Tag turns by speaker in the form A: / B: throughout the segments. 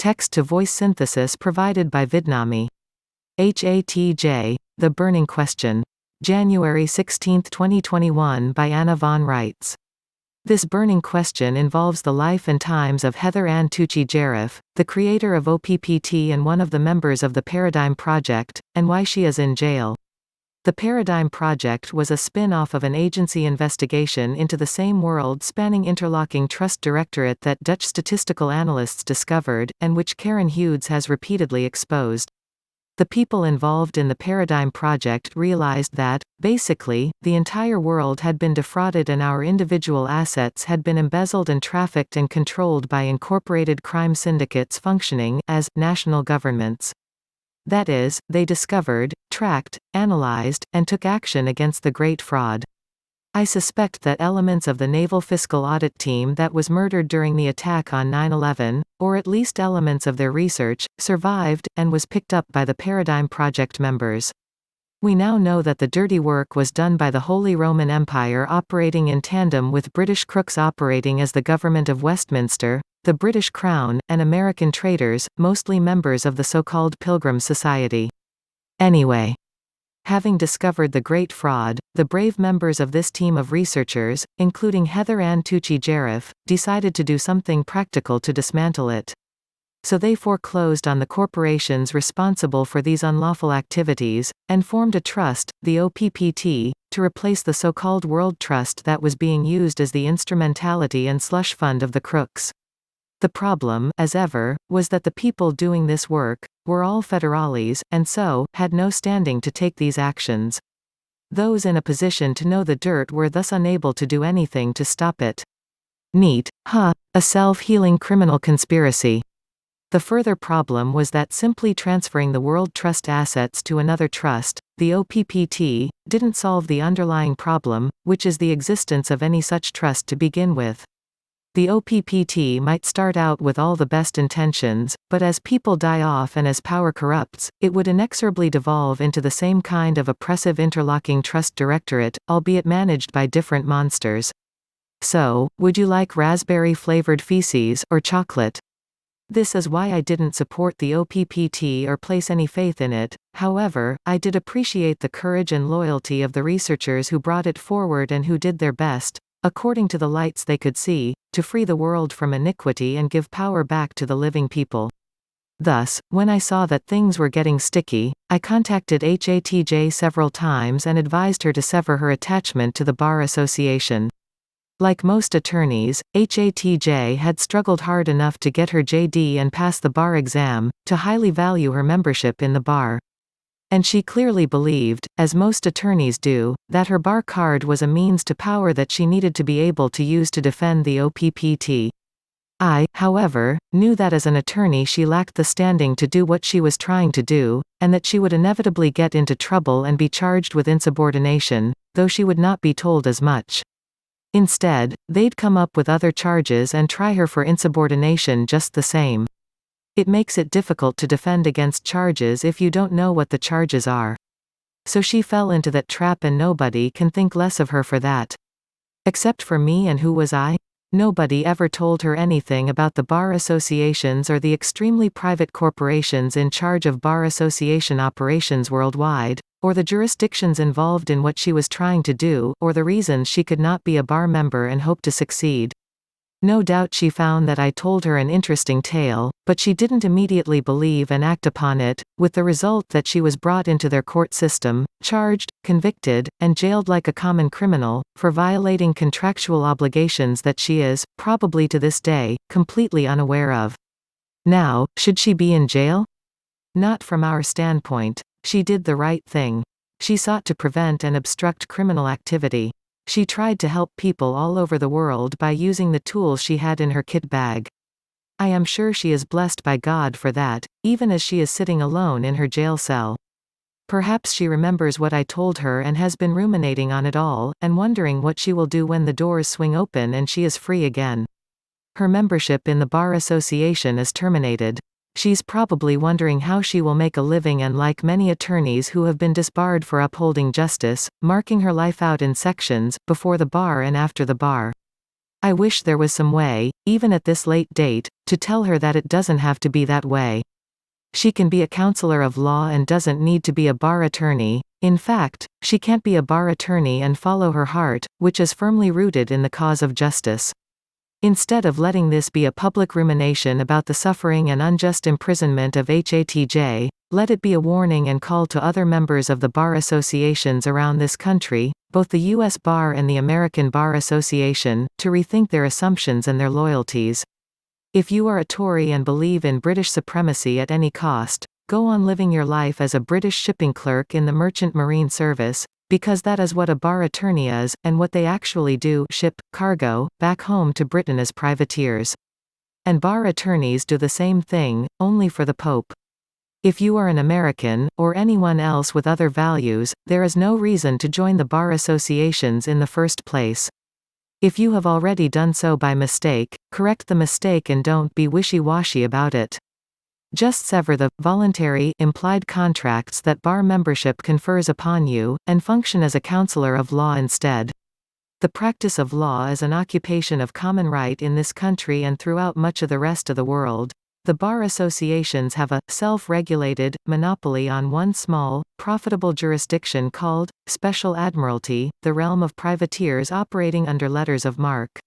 A: text-to-voice synthesis provided by Vidnami. HATJ, The Burning Question. January 16, 2021 by Anna von Reitz. This burning question involves the life and times of Heather Ann Tucci-Jaraff, the creator of OPPT and one of the members of the Paradigm Project, and why she is in jail. The Paradigm Project was a spin-off of an agency investigation into the same world-spanning interlocking trust directorate that Dutch statistical analysts discovered, and which Karen Hudes has repeatedly exposed. The people involved in the Paradigm Project realized that, basically, the entire world had been defrauded and our individual assets had been embezzled and trafficked and controlled by incorporated crime syndicates functioning as national governments. That is, they discovered, tracked, analyzed, and took action against the Great Fraud. I suspect that elements of the Naval Fiscal Audit team that was murdered during the attack on 9/11, or at least elements of their research, survived, and was picked up by the Paradigm Project members. We now know that the dirty work was done by the Holy Roman Empire operating in tandem with British crooks operating as the Government of Westminster, the British Crown, and American traders, mostly members of the so-called Pilgrim Society. Anyway. Having discovered the Great Fraud, the brave members of this team of researchers, including Heather Ann Tucci-Jaraff, decided to do something practical to dismantle it. So they foreclosed on the corporations responsible for these unlawful activities, and formed a trust, the OPPT, to replace the so-called World Trust that was being used as the instrumentality and slush fund of the crooks. The problem, as ever, was that the people doing this work were all federales, and so had no standing to take these actions. Those in a position to know the dirt were thus unable to do anything to stop it. Neat, huh? A self-healing criminal conspiracy. The further problem was that simply transferring the World Trust assets to another trust, the OPPT, didn't solve the underlying problem, which is the existence of any such trust to begin with. The OPPT might start out with all the best intentions, but as people die off and as power corrupts, it would inexorably devolve into the same kind of oppressive interlocking trust directorate, albeit managed by different monsters. So, would you like raspberry-flavored feces or chocolate? This is why I didn't support the OPPT or place any faith in it. However, I did appreciate the courage and loyalty of the researchers who brought it forward and who did their best, according to the lights they could see, to free the world from iniquity and give power back to the living people. Thus, when I saw that things were getting sticky, I contacted HATJ several times and advised her to sever her attachment to the Bar Association. Like most attorneys, HATJ had struggled hard enough to get her JD and pass the bar exam, to highly value her membership in the bar. And she clearly believed, as most attorneys do, that her bar card was a means to power that she needed to be able to use to defend the OPPT. I, however, knew that as an attorney she lacked the standing to do what she was trying to do, and that she would inevitably get into trouble and be charged with insubordination, though she would not be told as much. Instead, they'd come up with other charges and try her for insubordination just the same. It makes it difficult to defend against charges if you don't know what the charges are. So she fell into that trap and nobody can think less of her for that. Except for me, and who was I? Nobody ever told her anything about the bar associations or the extremely private corporations in charge of bar association operations worldwide, or the jurisdictions involved in what she was trying to do, or the reasons she could not be a bar member and hope to succeed. No doubt she found that I told her an interesting tale, but she didn't immediately believe and act upon it, with the result that she was brought into their court system, charged, convicted, and jailed like a common criminal, for violating contractual obligations that she is, probably to this day, completely unaware of. Now, should she be in jail? Not from our standpoint. She did the right thing. She sought to prevent and obstruct criminal activity. She tried to help people all over the world by using the tools she had in her kit bag. I am sure she is blessed by God for that, even as she is sitting alone in her jail cell. Perhaps she remembers what I told her and has been ruminating on it all, and wondering what she will do when the doors swing open and she is free again. Her membership in the Bar Association is terminated. She's probably wondering how she will make a living, and like many attorneys who have been disbarred for upholding justice, marking her life out in sections, before the bar and after the bar. I wish there was some way, even at this late date, to tell her that it doesn't have to be that way. She can be a counselor of law and doesn't need to be a bar attorney. In fact, she can't be a bar attorney and follow her heart, which is firmly rooted in the cause of justice. Instead of letting this be a public rumination about the suffering and unjust imprisonment of HATJ, let it be a warning and call to other members of the bar associations around this country, both the U.S. Bar and the American Bar Association, to rethink their assumptions and their loyalties. If you are a Tory and believe in British supremacy at any cost, go on living your life as a British shipping clerk in the Merchant Marine Service, because that is what a bar attorney is, and what they actually do: ship cargo back home to Britain as privateers. And bar attorneys do the same thing, only for the Pope. If you are an American, or anyone else with other values, there is no reason to join the bar associations in the first place. If you have already done so by mistake, correct the mistake and don't be wishy-washy about it. Just sever the voluntary implied contracts that bar membership confers upon you, and function as a counselor of law instead. The practice of law is an occupation of common right in this country and throughout much of the rest of the world. The bar associations have a self-regulated monopoly on one small, profitable jurisdiction called Special Admiralty, the realm of privateers operating under letters of marque.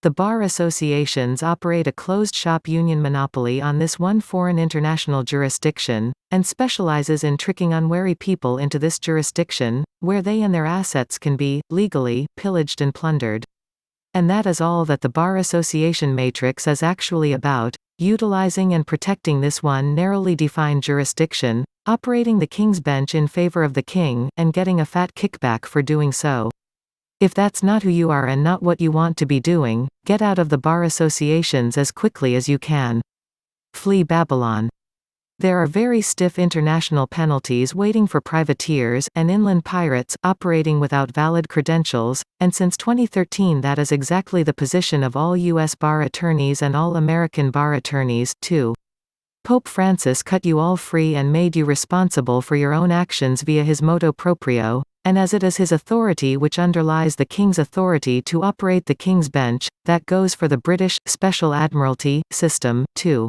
A: The bar associations operate a closed-shop union monopoly on this one foreign international jurisdiction, and specializes in tricking unwary people into this jurisdiction, where they and their assets can be, legally, pillaged and plundered. And that is all that the bar association matrix is actually about: utilizing and protecting this one narrowly defined jurisdiction, operating the King's Bench in favor of the King, and getting a fat kickback for doing so. If that's not who you are and not what you want to be doing, get out of the bar associations as quickly as you can. Flee Babylon. There are very stiff international penalties waiting for privateers and inland pirates operating without valid credentials, and since 2013 that is exactly the position of all U.S. bar attorneys and all American bar attorneys, too. Pope Francis cut you all free and made you responsible for your own actions via his motu proprio, and as it is his authority which underlies the King's authority to operate the King's Bench, that goes for the British Special Admiralty system, too.